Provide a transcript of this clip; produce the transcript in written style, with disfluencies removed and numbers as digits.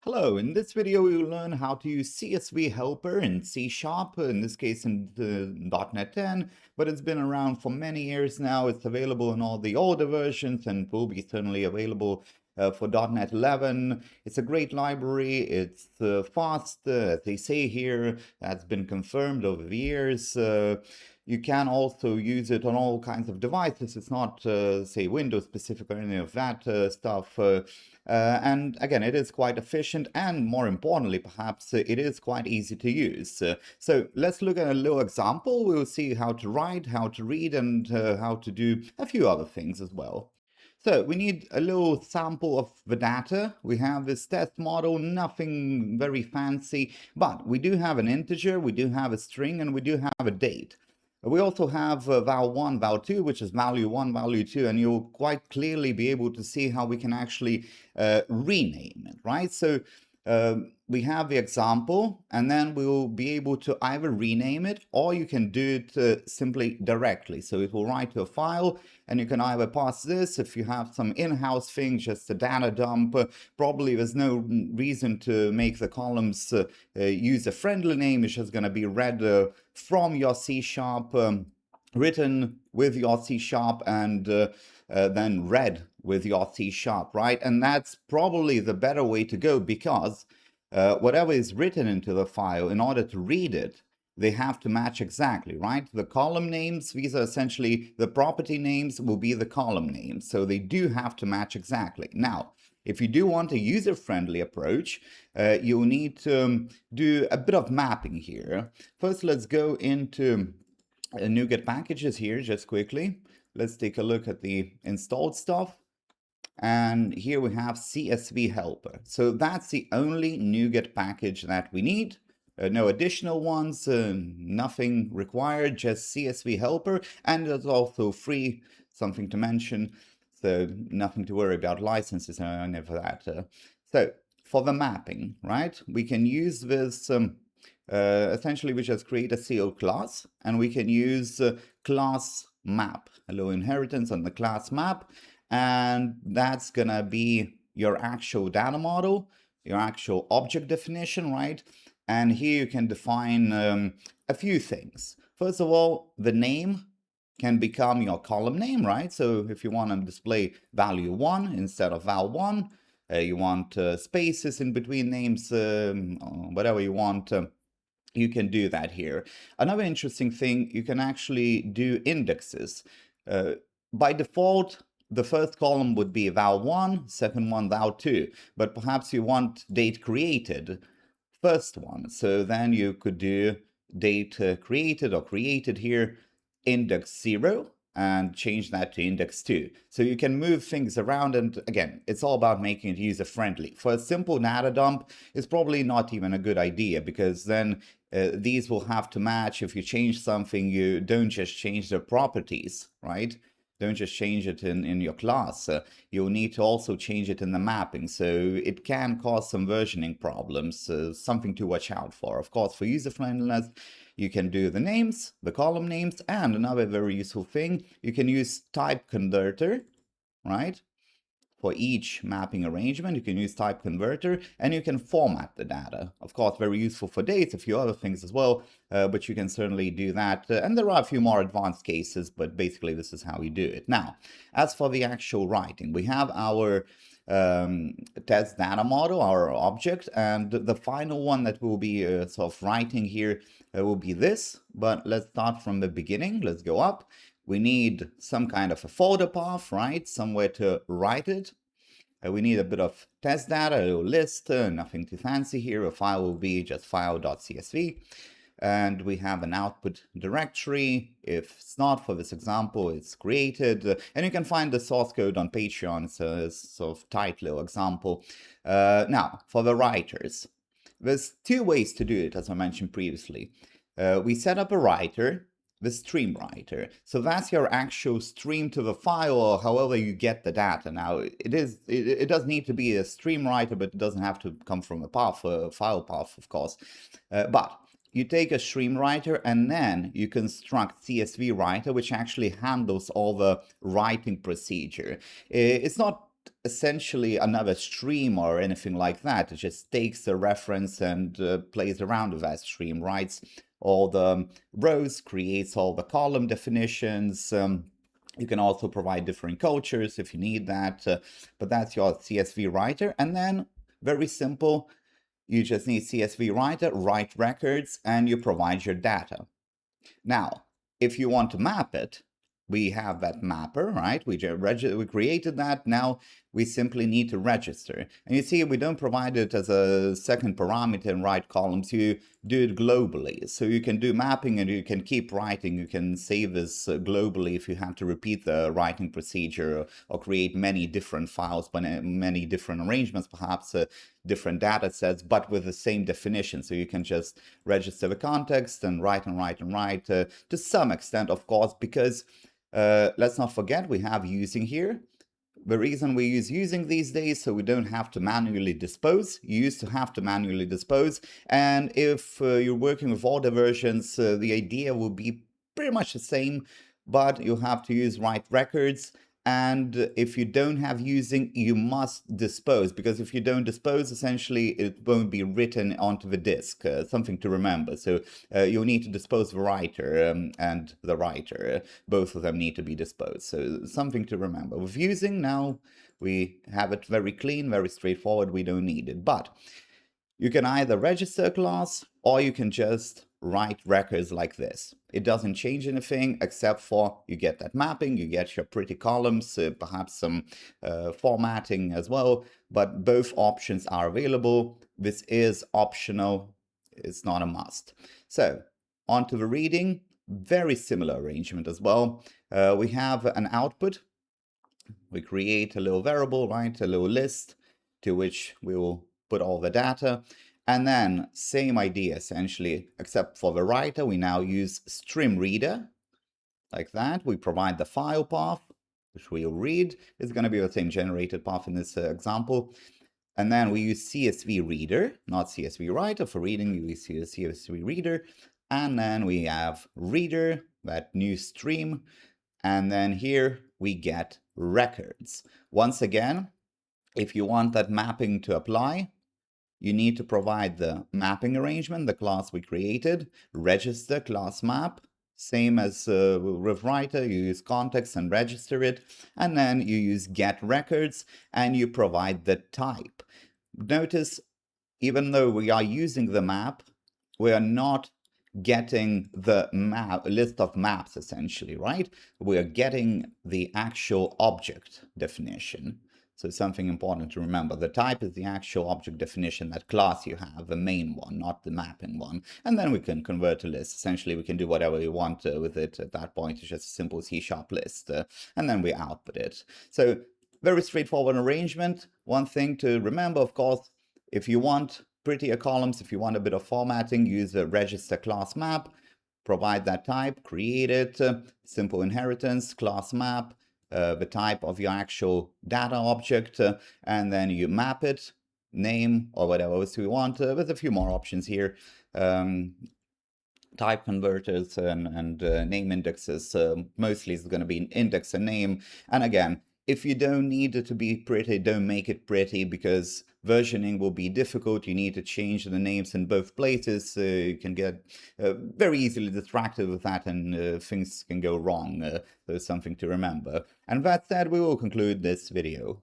Hello, in this video we will learn how to use CsvHelper in C#, in this case in the .NET 10, but it's been around for many years now. It's available in all the older versions and will be certainly available for .NET 11. It's a great library, it's fast, as they say here, that's been confirmed over the years. You can also use it on all kinds of devices. It's not, say, Windows specific or any of that stuff. And again, it is quite efficient, and more importantly, perhaps, it is quite easy to use. So let's look at a little example. We'll see how to write, how to read, and how to do a few other things as well. So we need a little sample of the data. We have this test model, nothing very fancy, but we do have an integer, we do have a string, and we do have a date. We also have val1, val2, which is value 1, value 2, and you'll quite clearly be able to see how we can actually rename it, right? So we have the example, and then we'll be able to either rename it, or you can do it simply directly. So it will write to a file, and you can either pass this, if you have some in-house thing, just a data dump. Probably there's no reason to make the columns use a friendly name. It's just going to be read from your C#, written with your C#, and then read with your C#, right? And that's probably the better way to go, because whatever is written into the file, in order to read it, they have to match exactly, right? The column names, these are essentially the property names, will be the column names. So they do have to match exactly. Now, if you do want a user-friendly approach, you'll need to do a bit of mapping here. First, let's go into NuGet packages here just quickly. Let's take a look at the installed stuff. And here we have CsvHelper. So that's the only NuGet package that we need. No additional ones, nothing required, just CsvHelper. And it's also free, something to mention. So nothing to worry about licenses or any of that. So for the mapping, right, we can use this, essentially we just create a CO class, and we can use ClassMap, hello inheritance on the ClassMap. And that's gonna be your actual data model, your actual object definition, right? And here you can define a few things. First of all, the name can become your column name, right? So if you want to display value 1 instead of val1, you want spaces in between names, whatever you want, you can do that here. Another interesting thing, you can actually do indexes. By default, the first column would be val1, second one val2, but perhaps you want date created, first one. So then you could do date created or created here, index 0, and change that to index 2. So you can move things around, and again, it's all about making it user-friendly. For a simple data dump, it's probably not even a good idea, because then these will have to match. If you change something, you don't just change the properties, right? Don't just change it in your class. You'll need to also change it in the mapping. So it can cause some versioning problems, something to watch out for. Of course, for user friendliness, you can do the names, the column names, and another very useful thing, you can use TypeConverter, right? For each mapping arrangement, you can use TypeConverter, and you can format the data. Of course, very useful for dates, a few other things as well, but you can certainly do that. And there are a few more advanced cases, but basically this is how you do it. Now, as for the actual writing, we have our test data model, our object, and the final one that we'll be sort of writing here will be this. But let's start from the beginning. Let's go up. We need some kind of a folder path, right? Somewhere to write it. We need a bit of test data, a little list, nothing too fancy here. A file will be just file.csv. And we have an output directory. If it's not, for this example, it's created. And you can find the source code on Patreon. It's a sort of tight little example. Now, for the writers, there's two ways to do it, as I mentioned previously. We set up a writer, the stream writer. So that's your actual stream to the file, or however you get the data. Now, it does need to be a stream writer, but it doesn't have to come from a path, a file path, of course. But you take a stream writer, and then you construct CsvWriter, which actually handles all the writing procedure. It's not essentially another stream or anything like that. It just takes the reference and plays around with that stream, writes all the rows, creates all the column definitions. You can also provide different cultures if you need that, but that's your CSvWriter. And then, very simple, you just need CsvWriter, write records, and you provide your data. Now, if you want to map it, we have that mapper, right? We created that. Now we simply need to register. And you see, we don't provide it as a second parameter in write columns. You do it globally. So you can do mapping and you can keep writing. You can save this globally if you have to repeat the writing procedure or create many different files, many different arrangements, perhaps different data sets, but with the same definition. So you can just register the context and write and write and write to some extent, of course, because let's not forget we have using here. The reason we use using these days, so we don't have to manually dispose. You used to have to manually dispose. And if you're working with older versions, the idea will be pretty much the same, but you have to use write records. And if you don't have using, you must dispose, because if you don't dispose, essentially it won't be written onto the disk. Something to remember. So you'll need to dispose the writer and the writer. Both of them need to be disposed. So something to remember. With using, now we have it very clean, very straightforward. We don't need it. But you can either register a class or you can just write records like this. It doesn't change anything except for you get that mapping, you get your pretty columns, perhaps some formatting as well, but both options are available. This is optional, it's not a must. So on to the reading, very similar arrangement as well. We have an output. We create a little variable, right, a little list to which we will put all the data. And then same idea essentially, except for the writer, we now use StreamReader, like that. We provide the file path, which we'll read. It's going to be the same generated path in this example. And then we use CsvReader, not CsvWriter. For reading, we use CsvReader. And then we have reader, that new stream. And then here we get records. Once again, if you want that mapping to apply, you need to provide the mapping arrangement, the class we created, register ClassMap, same as with writer, you use context and register it, and then you use get records and you provide the type. Notice, even though we are using the map, we are not getting the map, list of maps essentially, right? We are getting the actual object definition. So something important to remember, the type is the actual object definition, that class you have, the main one, not the mapping one. And then we can convert a list. Essentially, we can do whatever we want with it at that point. It's just a simple C# list. And then we output it. So very straightforward arrangement. One thing to remember, of course, if you want prettier columns, if you want a bit of formatting, use the register ClassMap, provide that type, create it, simple inheritance, ClassMap, the type of your actual data object, and then you map it, name or whatever else we want, with a few more options here. Type converters and name indexes. Mostly it's going to be an index and name. And again, if you don't need it to be pretty, don't make it pretty, because versioning will be difficult. You need to change the names in both places. You can get very easily distracted with that, and things can go wrong. There's something to remember. And that said, we will conclude this video.